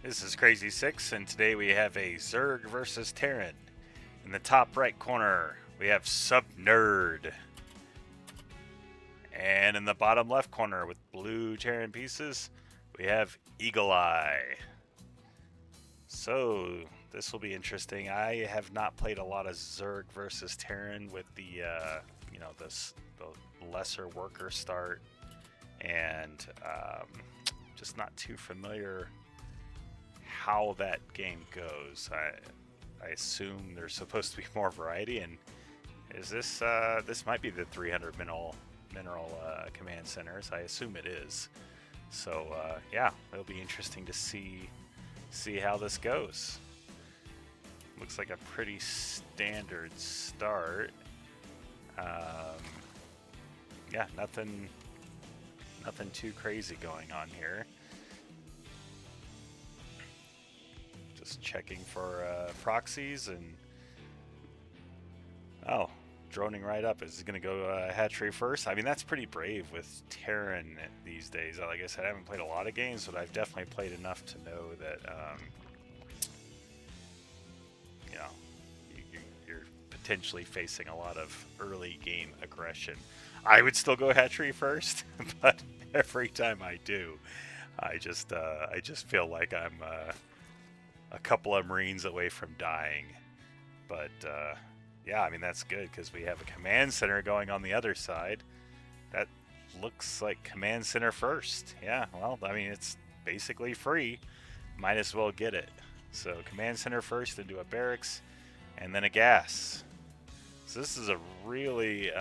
This is Crazy Six, and today we have a Zerg versus Terran. In the top right corner, we have Sub Nerd, and in the bottom left corner, with blue Terran pieces, we have Eagle Eye. So this will be interesting. I have not played a lot of Zerg versus Terran with the the lesser worker start, and just not too familiar how that game goes. I assume there's supposed to be more variety, and is this might be the 300 mineral command centers. I assume it is. So yeah, it'll be interesting to see how this goes. Looks like a pretty standard start. Um, yeah, nothing too crazy going on here. Just checking for proxies and oh, droning right up. Is it going to go hatchery first? I mean, that's pretty brave with Terran these days. Like I said, I haven't played a lot of games, but I've definitely played enough to know that you know you're potentially facing a lot of early game aggression. I would still go hatchery first, but every time I do, I just feel like I'm a couple of Marines away from dying. But yeah, I mean that's good because we have a command center going on the other side. That looks like command center first. Yeah, well, I mean it's basically free. Might as well get it. So command center first, then do a barracks, and then a gas. So this is a really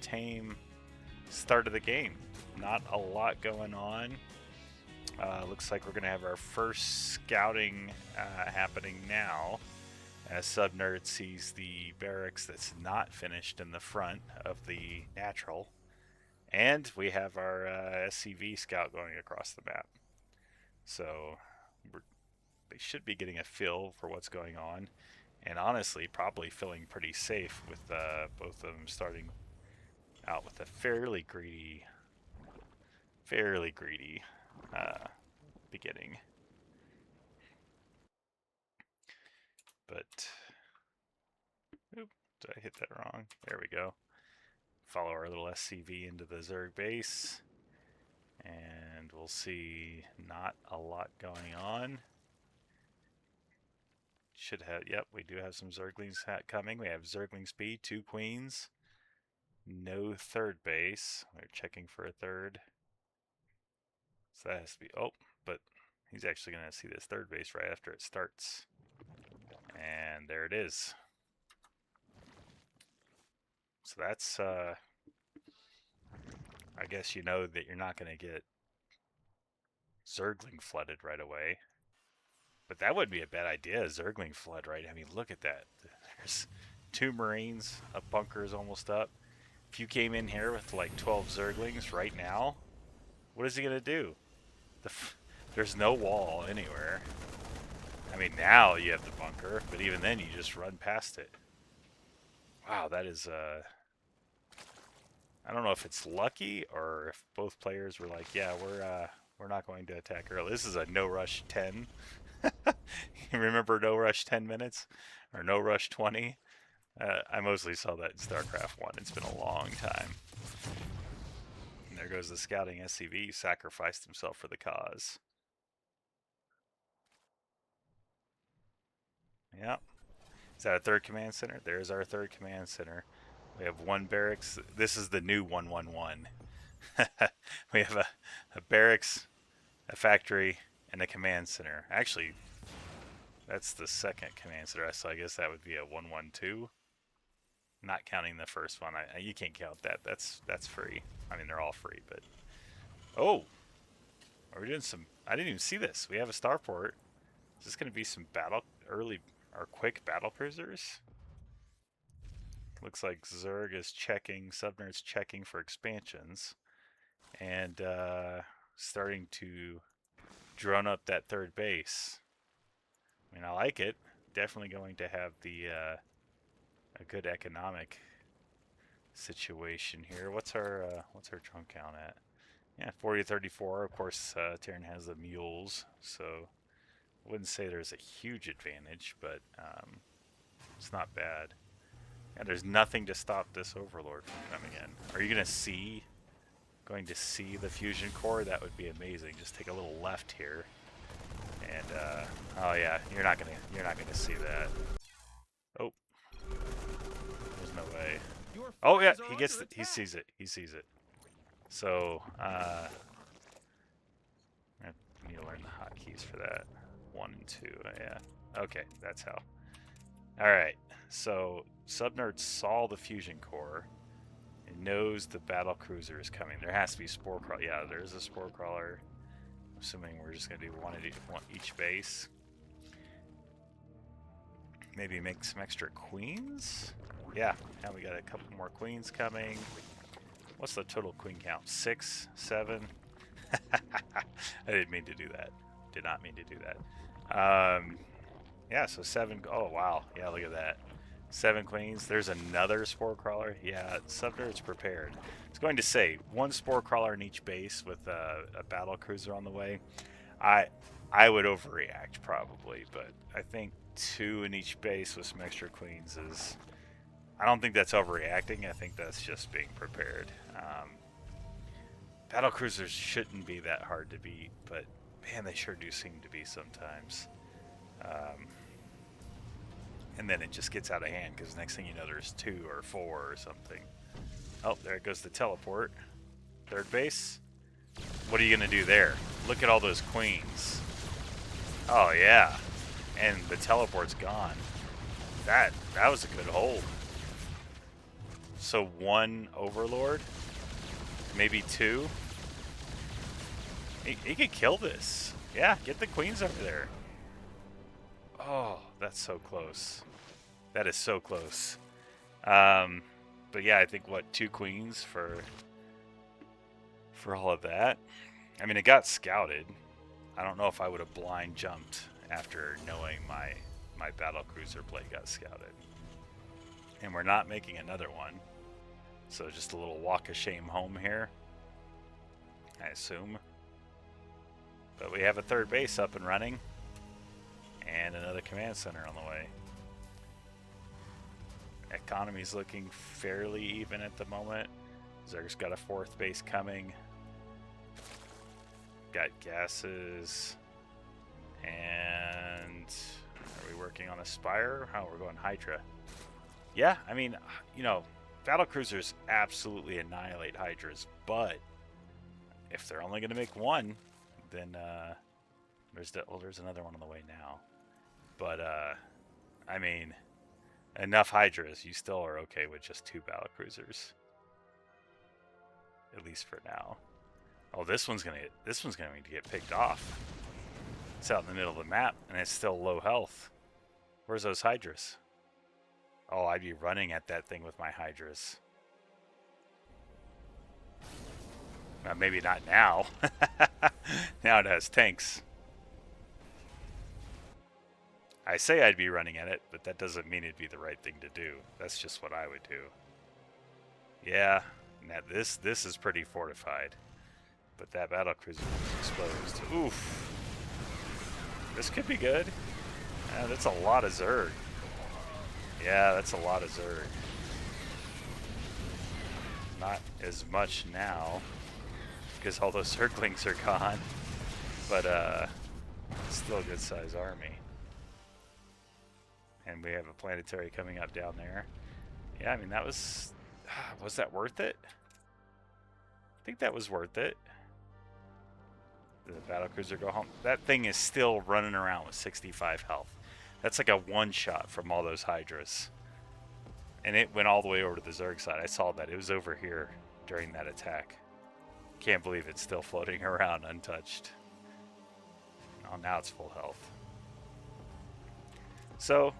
tame start of the game. Not a lot going on. Looks like we're going to have our first scouting happening now as Subnerd sees the barracks that's not finished in the front of the natural. And we have our SCV scout going across the map. So they should be getting a feel for what's going on. And honestly, probably feeling pretty safe with both of them starting out with a fairly greedy uh, beginning. But, oop, did I hit that wrong? There we go. Follow our little SCV into the Zerg base. And we'll see not a lot going on. Should have, yep, we do have some Zerglings coming. We have Zergling speed, 2 queens. No third base. We're checking for a third. So that has to be, oh, but he's actually going to see this third base right after it starts. And there it is. So that's, I guess you know that you're not going to get Zergling flooded right away. But that would be a bad idea, Zergling flood, right? I mean, look at that. There's 2 Marines, a bunker is almost up. If you came in here with like 12 Zerglings right now, what is he going to do? There's no wall anywhere. I mean, now you have the bunker, but even then you just run past it. Wow, that is I don't know if it's lucky or if both players were like, yeah, we're not going to attack early. This is a no rush 10. You remember no rush 10 minutes or no rush 20? I mostly saw that in StarCraft 1. It's been a long time. And there goes the scouting SCV, sacrificed himself for the cause. Yeah. Is that a third command center? There's our third command center. We have 1 barracks. This is the new 111. We have a barracks, a factory, and a command center. Actually, that's the second command center, so I guess that would be a 112. Not counting the first one. You can't count that. That's free. I mean, they're all free, but oh, are we doing some? I didn't even see this. We have a starport. Is this going to be some early or quick battle cruisers? Looks like Zerg is checking, Subnerd's checking for expansions, and starting to drone up that third base. I mean, I like it. Definitely going to have the a good economic situation here. What's our drone count at? Yeah, 40 to 34. Of course, Terran has the mules, so wouldn't say there's a huge advantage, but it's not bad. And there's nothing to stop this Overlord from coming in. Are you going to see the fusion core? That would be amazing. Just take a little left here, and oh yeah, you're not gonna see that. Oh, there's no way. Oh yeah, he sees it. He sees it. So I need to learn the hotkeys for that. 1 and 2. Yeah. Okay, that's how. All right. So Subnerd saw the fusion core and knows the battle cruiser is coming. There has to be spore crawler. Yeah, there's a spore crawler. Assuming we're just gonna do one each base. Maybe make some extra queens. Yeah, now we got a couple more queens coming. What's the total queen count? 6, 7. I didn't mean to do that. Did not mean to do that. Yeah, so 7. Oh wow, yeah, look at that. 7 queens. There's another spore crawler. Yeah, Subnerd's prepared. It's going to say 1 spore crawler in each base with a battle cruiser on the way. I would overreact probably, but I think 2 in each base with some extra queens is. I don't think that's overreacting. I think that's just being prepared. Battle cruisers shouldn't be that hard to beat, but man, they sure do seem to be sometimes. And then it just gets out of hand because next thing you know, there's 2 or 4 or something. Oh, there goes the teleport. Third base. What are you gonna do there? Look at all those queens. Oh yeah, and the teleport's gone. That was a good hold. So 1 Overlord, maybe 2. He could kill this. Yeah, get the queens over there. Oh, that's so close. That is so close. But yeah, I think what 2 queens for all of that. I mean, it got scouted. I don't know if I would have blind jumped after knowing my battle cruiser play got scouted. And we're not making another one. So just a little walk of shame home here, I assume. But we have a third base up and running. And another command center on the way. Economy's looking fairly even at the moment. Zerg's got a 4th base coming. Got gases. And are we working on a Spire? Oh, we're going Hydra. Yeah, I mean, you know, battle cruisers absolutely annihilate hydras, but if they're only going to make 1, then there's another one on the way now. But I mean, enough hydras, you still are okay with just 2 battle cruisers, at least for now. Oh, this one's gonna get picked off. It's out in the middle of the map, and it's still low health. Where's those hydras? Oh, I'd be running at that thing with my hydras. Maybe not now. Now it has tanks. I say I'd be running at it, but that doesn't mean it'd be the right thing to do. That's just what I would do. Yeah, now this is pretty fortified. But that battle cruiser was exposed. Oof. This could be good. That's a lot of Zerg. Yeah, that's a lot of Zerg. Not as much now, because all those Zerglings are gone. But still a good size army. And we have a planetary coming up down there. Yeah, I mean, that was that worth it? I think that was worth it. Did the battlecruiser go home? That thing is still running around with 65 health. That's like a one-shot from all those hydras. And it went all the way over to the Zerg side. I saw that. It was over here during that attack. Can't believe it's still floating around untouched. Oh, now it's full health. So,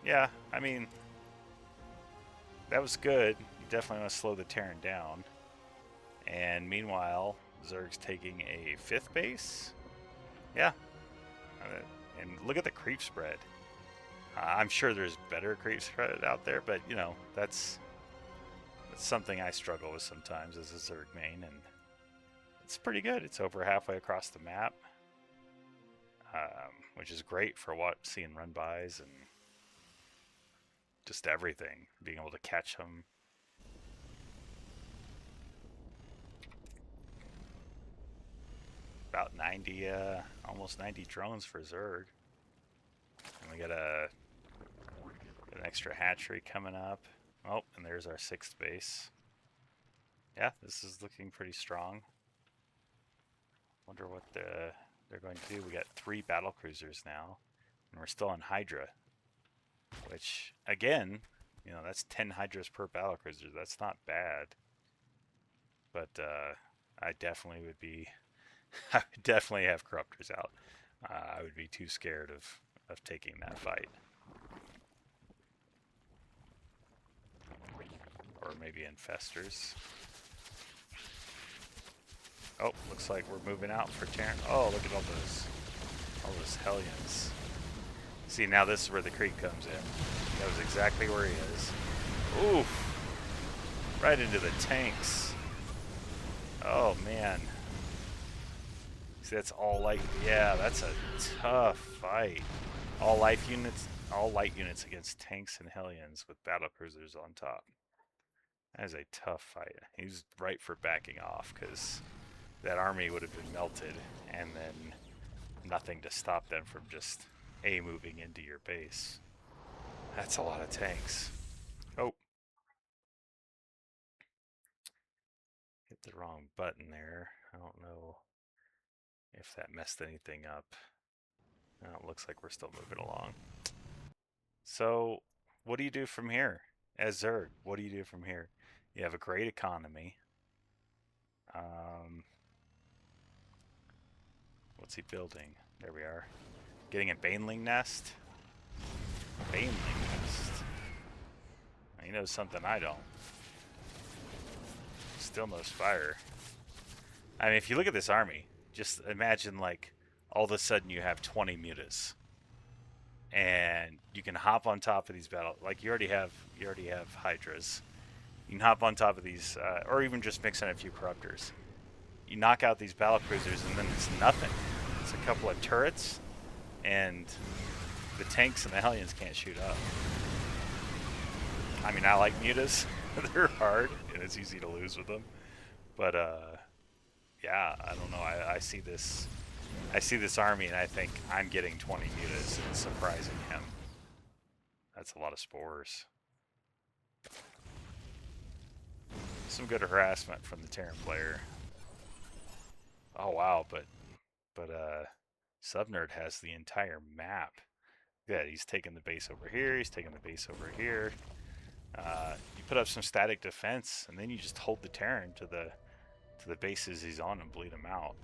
yeah, I mean, that was good. You definitely want to slow the Terran down. And meanwhile, Zerg's taking a 5th base. Yeah. And look at the creep spread. I'm sure there's better creep spread out there, but, you know, that's something I struggle with sometimes as a Zerg main, and it's pretty good. It's over halfway across the map. which is great for seeing run-bys and just everything, being able to catch them. About 90, almost 90 drones for Zerg. And we got an extra hatchery coming up. Oh, and there's our 6th base. Yeah, this is looking pretty strong. Wonder what they're going to do. We got 3 battle cruisers now, and we're still on Hydra, which again, you know, that's 10 Hydras per battle cruiser. That's not bad, but I definitely would be, I would definitely have corruptors out. I would be too scared of taking that fight, or maybe infestors. Oh, looks like we're moving out for Terran. Oh, look at all those Hellions. See, now this is where the creep comes in. Knows exactly where he is. Oof! Right into the tanks. Oh man. See, that's all light. Yeah, that's a tough fight. All light units against tanks and Hellions with battle cruisers on top. That is a tough fight. He's right for backing off because that army would have been melted, and then nothing to stop them from just moving into your base. That's a lot of tanks. Oh. Hit the wrong button there. I don't know if that messed anything up. No, it looks like we're still moving along. So, what do you do from here? As Zerg, what do you do from here? You have a great economy. What's he building? There we are. Getting a baneling nest. Baneling nest. He knows something I don't. Still knows fire. I mean, if you look at this army, just imagine like all of a sudden you have 20 mutas, and you can hop on top of these like you already have hydras. You can hop on top of these, or even just mix in a few corruptors. You knock out these battle cruisers, and then it's nothing. It's a couple of turrets, and the tanks and the Hellions can't shoot up. I mean, I like mutas. They're hard, and it's easy to lose with them. But yeah, I don't know. I see this army, and I think I'm getting 20 mutas and surprising him. That's a lot of spores. Some good harassment from the Terran player. Oh wow, but Subnerd has the entire map. Yeah, he's taking the base over here. He's taking the base over here. You put up some static defense, and then you just hold the Terran to the bases he's on and bleed him out.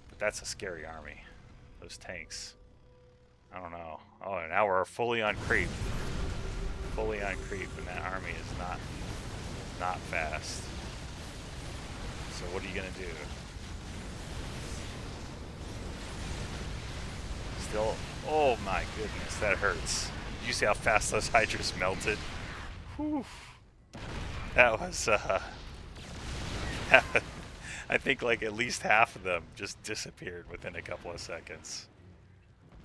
But that's a scary army. Those tanks. I don't know. Oh, and now we're fully on creep. Fully on creep, and that army is not fast. So what are you gonna do? Still, oh my goodness, that hurts. Did you see how fast those hydras melted? Whew. That was, I think like at least half of them just disappeared within a couple of seconds.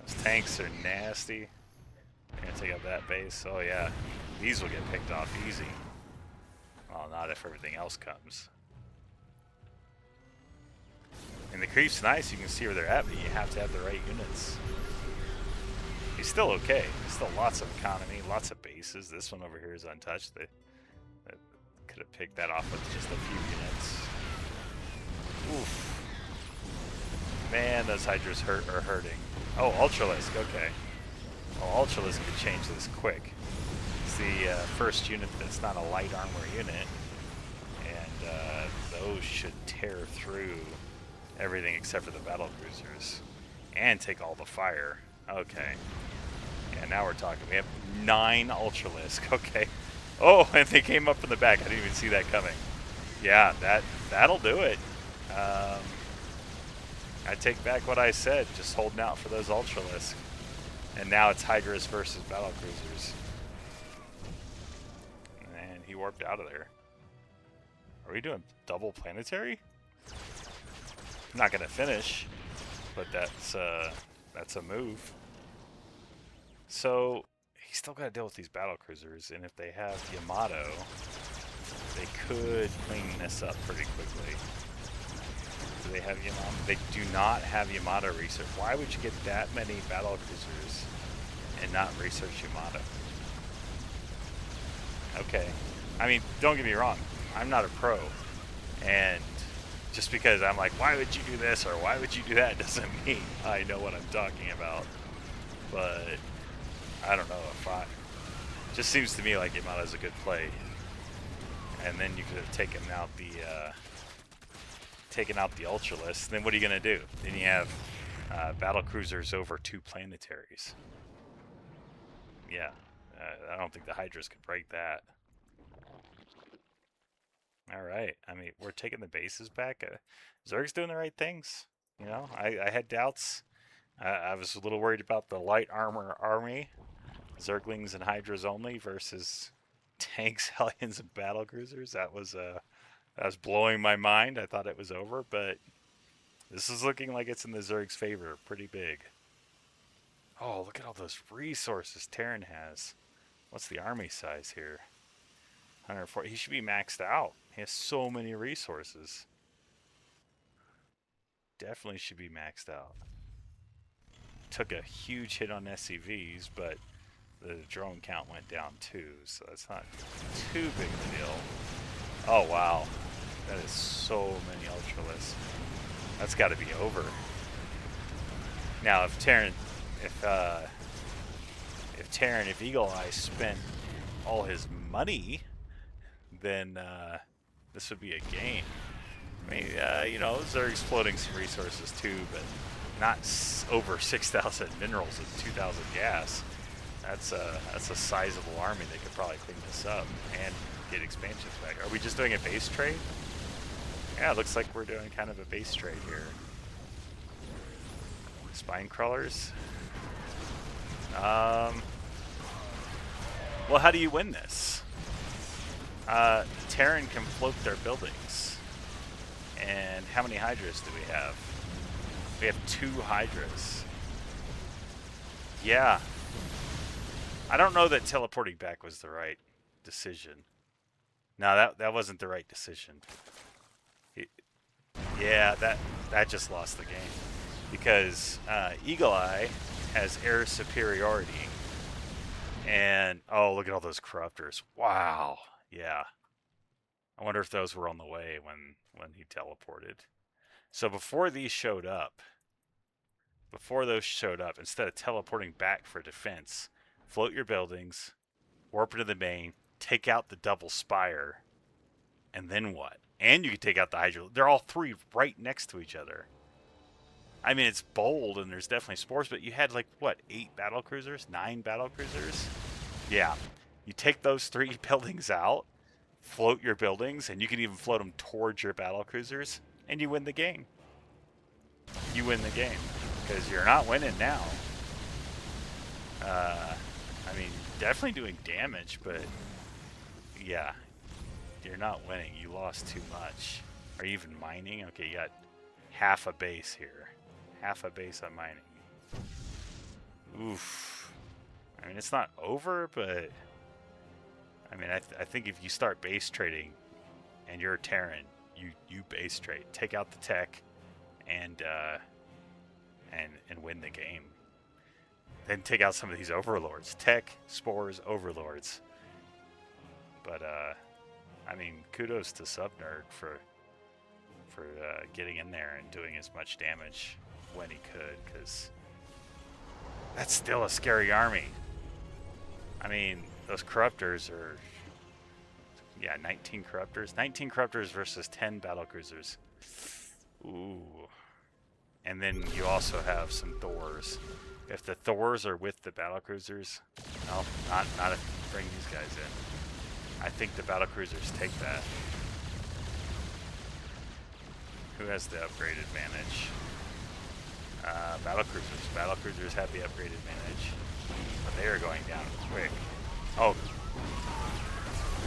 Those tanks are nasty. I'm gonna take up that base. Oh yeah, these will get picked off easy. Well, not if everything else comes. And the creep's nice, you can see where they're at, but you have to have the right units. He's still okay. There's still lots of economy, lots of bases. This one over here is untouched. They could have picked that off with just a few units. Oof. Man, those hydras are hurting. Oh, Ultralisk, okay. Well, Ultralisk could change this quick. It's the first unit that's not a light armor unit, and those should tear through everything except for the battle cruisers and take all the fire. Okay. Yeah, now we're talking. We have 9 Ultralisk. Okay. Oh, and they came up in the back. I didn't even see that coming. Yeah, that'll do it. I take back what I said. Just holding out for those Ultralisk. And now it's Hydras versus battle cruisers. And he warped out of there. Are we doing double planetary? I'm not gonna finish, but that's That's a move. So he's still got to deal with these battle cruisers, and if they have Yamato, they could clean this up pretty quickly. Do they have Yamato? They do not have Yamato research. Why would you get that many battle cruisers and not research Yamato? Okay. I mean, don't get me wrong. I'm not a pro. And just because I'm like, why would you do this or why would you do that doesn't mean I know what I'm talking about. But I don't know if I... Just seems to me like Yamato's a good play. And then you could have taken out the Ultralisk. Then what are you going to do? Then you have battle cruisers over 2 planetaries. Yeah. I don't think the hydras could break that. All right. I mean, we're taking the bases back. Zerg's doing the right things. You know, I had doubts. I was a little worried about the light armor army, Zerglings and hydras only versus tanks, Hellions, and battle cruisers. That was blowing my mind. I thought it was over, but this is looking like it's in the Zerg's favor. Pretty big. Oh, look at all those resources Terran has. What's the army size here? 140. He should be maxed out. He has so many resources. Definitely should be maxed out. Took a huge hit on SCVs, but the drone count went down too, so that's not too big of a deal. Oh wow, that is so many Ultralisks. That's got to be over. Now, if Eagle Eye spent all his money, then this would be a game. I mean, you know, Zerg's floating some resources too, but not over 6,000 minerals and 2,000 gas. That's a sizable army. They could probably clean this up and get expansions back. Are we just doing a base trade? Yeah, it looks like we're doing kind of a base trade here. Spine crawlers. Well, how do you win this? Terran can float their buildings. And how many hydras do we have? We have 2 hydras. Yeah. I don't know that teleporting back was the right decision. No, that wasn't the right decision. Yeah, that just lost the game. Because Eagle Eye has air superiority. And, oh, look at all those corruptors. Wow. Yeah. I wonder if those were on the way when he teleported. So before those showed up, instead of teleporting back for defense, float your buildings, warp into the main, take out the double spire, and then what? And you can take out the hydra. They're all 3 right next to each other. I mean, it's bold, and there's definitely spores, but you had, like, what, 8 battle cruisers? 9 battle cruisers? Yeah. You take those 3 buildings out, float your buildings, and you can even float them towards your battle cruisers, and you win the game. You win the game. Because you're not winning now. I mean, definitely doing damage, but yeah, you're not winning. You lost too much. Are you even mining? Okay, you got half a base here. Half a base on mining. Oof. I mean, it's not over, but I mean, I think if you start base trading and you're a Terran, you base trade. Take out the tech and win the game. Then take out some of these overlords. Tech, spores, overlords. But I mean, kudos to Subnerd for getting in there and doing as much damage when he could, because that's still a scary army. I mean, those corruptors are, yeah, 19 corruptors. 19 corruptors versus 10 battlecruisers. Ooh. And then you also have some Thors. If the Thors are with the battlecruisers, no, not if you bring these guys in. I think the battlecruisers take that. Who has the upgrade advantage? Battlecruisers. Battlecruisers have the upgrade advantage. But they are going down quick. Oh.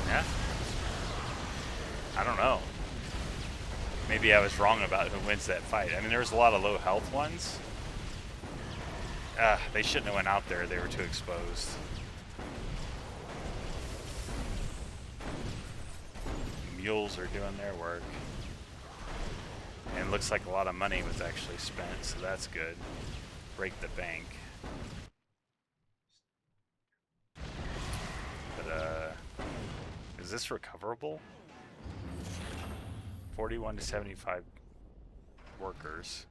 Yeah? I don't know. Maybe I was wrong about who wins that fight. I mean, there was a lot of low health ones. They shouldn't have went out there. They were too exposed. Mules are doing their work. And it looks like a lot of money was actually spent, so that's good. Break the bank. But, is this recoverable? 41 to 75 workers.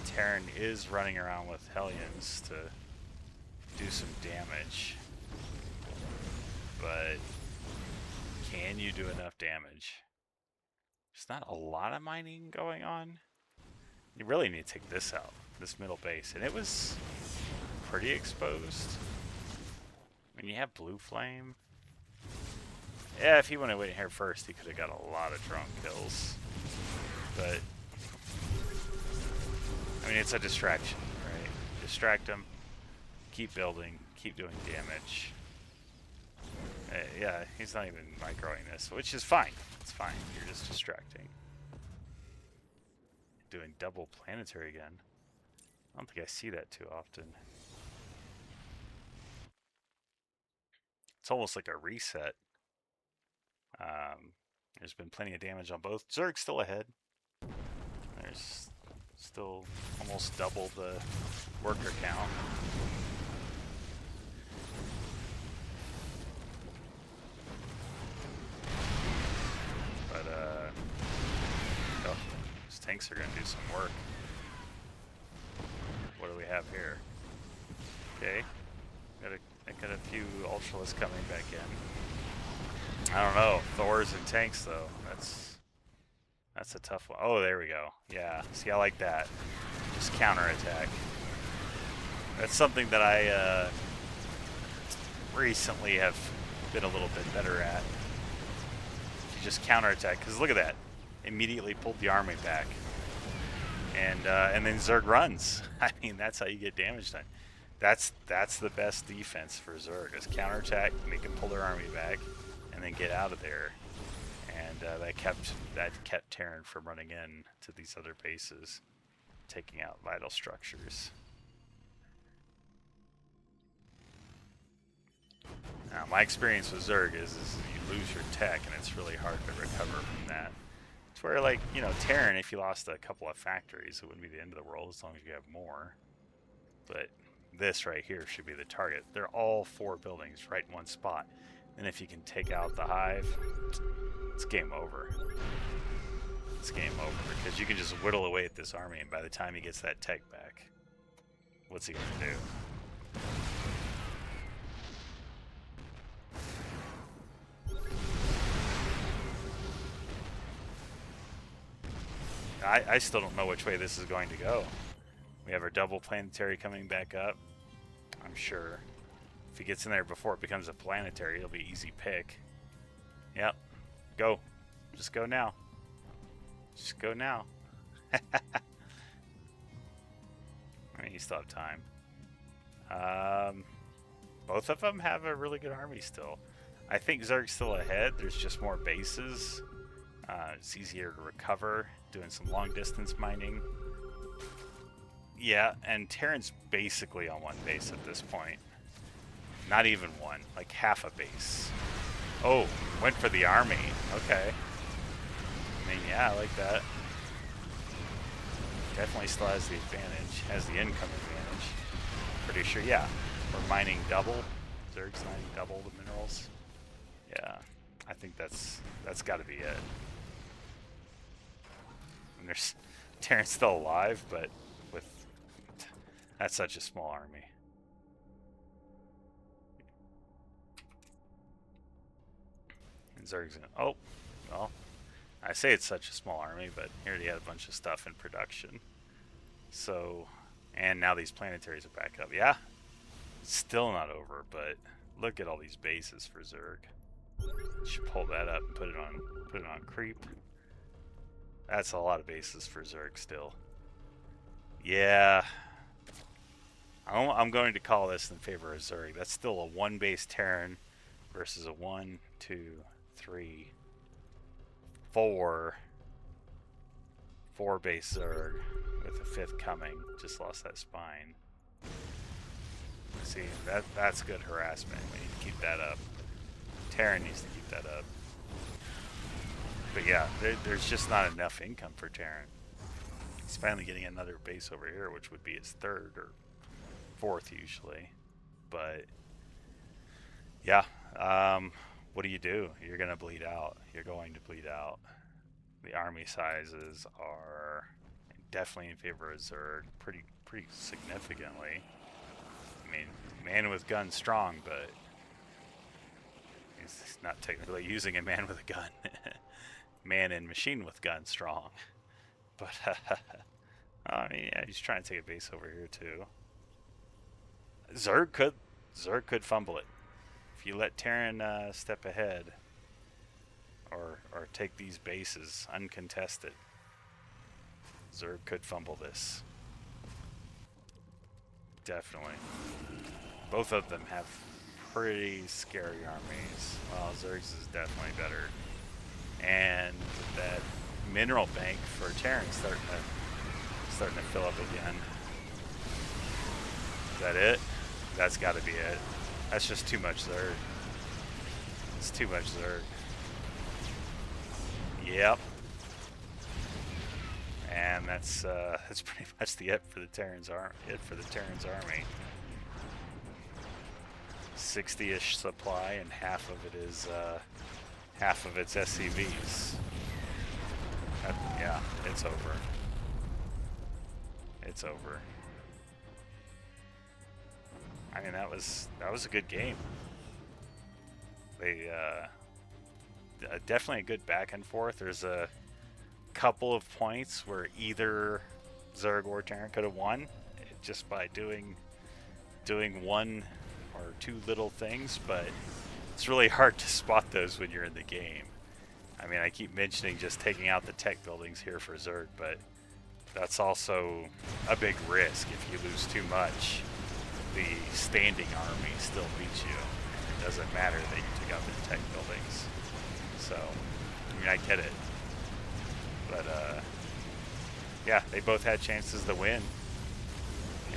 Terran is running around with Hellions to do some damage. But can you do enough damage? There's not a lot of mining going on. You really need to take this out, this middle base. And it was pretty exposed. I mean, you have Blue Flame. Yeah, if he would have went here first, he could have got a lot of drone kills. But, I mean, it's a distraction, right? Distract him, keep building, keep doing damage. Yeah, he's not even microing this, which is fine. It's fine. You're just distracting. Doing double planetary again. I don't think I see that too often. It's almost like a reset. There's been plenty of damage on both. Zerg's still ahead. There's still almost double the worker count. But, oh, these tanks are going to do some work. What do we have here? Okay. I got a few Ultralists coming back in. I don't know. Thors and tanks, though. That's a tough one. Oh, there we go. Yeah. See, I like that. Just counterattack. That's something that I recently have been a little bit better at. You just counterattack. Because look at that. Immediately pulled the army back. And then Zerg runs. I mean, that's how you get damage done. That's the best defense for Zerg, is counterattack, make them pull their army back, and then get out of there. And that kept Terran from running in to these other bases, taking out vital structures. Now, my experience with Zerg is you lose your tech, and it's really hard to recover from that. It's where, like, you know, Terran, if you lost a couple of factories, it wouldn't be the end of the world as long as you have more. But this right here should be the target. They're all 4 buildings right in one spot. And if you can take out the hive, it's game over. It's game over, because you can just whittle away at this army, and by the time he gets that tech back, what's he gonna do? I still don't know which way this is going to go. We have our double planetary coming back up. I'm sure if he gets in there before it becomes a planetary, it'll be easy pick. Yep. Go. Just go now. Just go now. I mean, you still have time. Both of them have a really good army still. I think Zerg's still ahead. There's just more bases. It's easier to recover, doing some long distance mining. Yeah, and Terran's basically on one base at this point. Not even one, like half a base. Oh, went for the army. Okay. I mean, yeah, I like that. Definitely still has the advantage, has the income advantage. Pretty sure, yeah. We're mining double. Zerg's mining double the minerals. Yeah, I think that's got to be it. And there's Terran's still alive, but with that's such a small army. And Zerg's gonna, oh, well, I say it's such a small army, but he already had a bunch of stuff in production. So, and now these planetaries are back up. Yeah, still not over, but look at all these bases for Zerg. Should pull that up and put it on creep. That's a lot of bases for Zerg still. Yeah. I'm going to call this in favor of Zerg. That's still a 1-base Terran versus a 1, 2, 3, 4 4-base Zerg with the 5th coming. Just lost that spine. See, that's good harassment. We need to keep that up. Terran needs to keep that up. But yeah, there's just not enough income for Terran. He's finally getting another base over here, which would be his 3rd or 4th usually. But yeah, what do? You're going to bleed out. You're going to bleed out. The army sizes are definitely in favor of Zerg pretty significantly. I mean, man with gun strong, but he's not technically using a man with a gun. Man and machine with gun strong. But I mean, yeah, he's trying to take a base over here too. Zerg could fumble it if you let Terran step ahead or take these bases uncontested. Zerg could fumble this. Definitely. Both of them have pretty scary armies. Well, Zerg's is definitely better. And that mineral bank for Terran's starting to fill up again. Is that it? That's got to be it. That's just too much Zerg. It's too much Zerg. Yep. And that's pretty much the it for the Terran's army. 60-ish supply, and half of it is half of it's SCVs. Yeah, it's over. It's over. I mean, that was a good game. They definitely a good back and forth. There's a couple of points where either Zerg or Terran could have won just by doing one or two little things, but it's really hard to spot those when you're in the game. I mean, I keep mentioning just taking out the tech buildings here for Zerg, but that's also a big risk. If you lose too much, the standing army still beats you. It doesn't matter that you took out the tech buildings. So, I mean, I get it. But, yeah, they both had chances to win.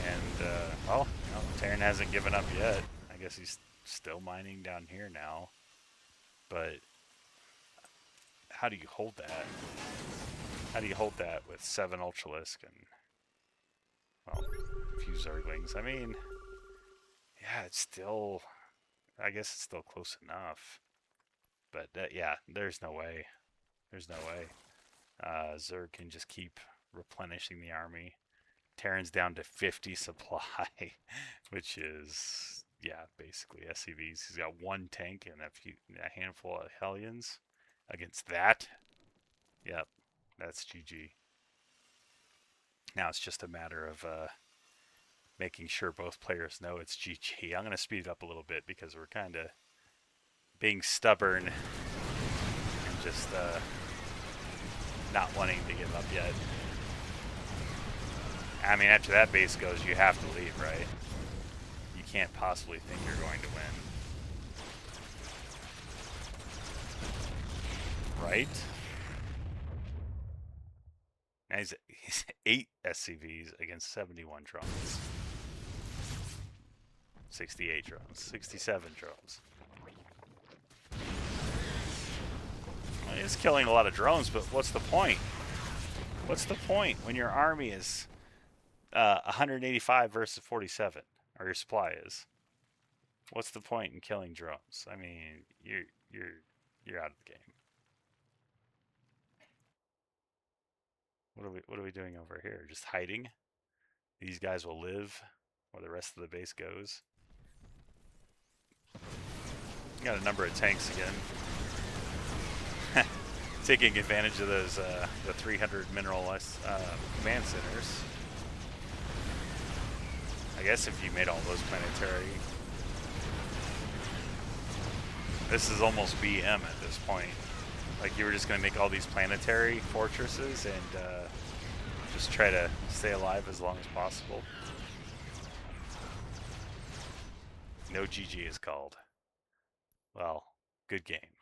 And, well, you know, Terran hasn't given up yet. I guess he's still mining down here now. But how do you hold that? How do you hold that with 7 Ultralisk and, well, a few Zerglings? I mean, yeah, it's still, I guess it's still close enough. But, yeah, there's no way. There's no way. Zerg can just keep replenishing the army. Terran's down to 50 supply, which is, yeah, basically SCVs. He's got 1 tank and a handful of Hellions. Against that, yep, that's GG. Now it's just a matter of making sure both players know it's GG. I'm going to speed it up a little bit because we're kind of being stubborn and just not wanting to give up yet. I mean, after that base goes, you have to leave, right? You can't possibly think you're going to win. Right? Now he's 8 SCVs against 71 drones. 68 drones. 67 drones. Well, he's killing a lot of drones, but what's the point? What's the point when your army is 185 versus 47, or your supply is? What's the point in killing drones? I mean, you're out of the game. What are we doing over here? Just hiding? These guys will live where the rest of the base goes. Got a number of tanks again. Taking advantage of those the 300 mineral command centers. I guess if you made all those planetary, this is almost BM at this point. Like you were just going to make all these planetary fortresses and just try to stay alive as long as possible. No GG is called. Well, good game.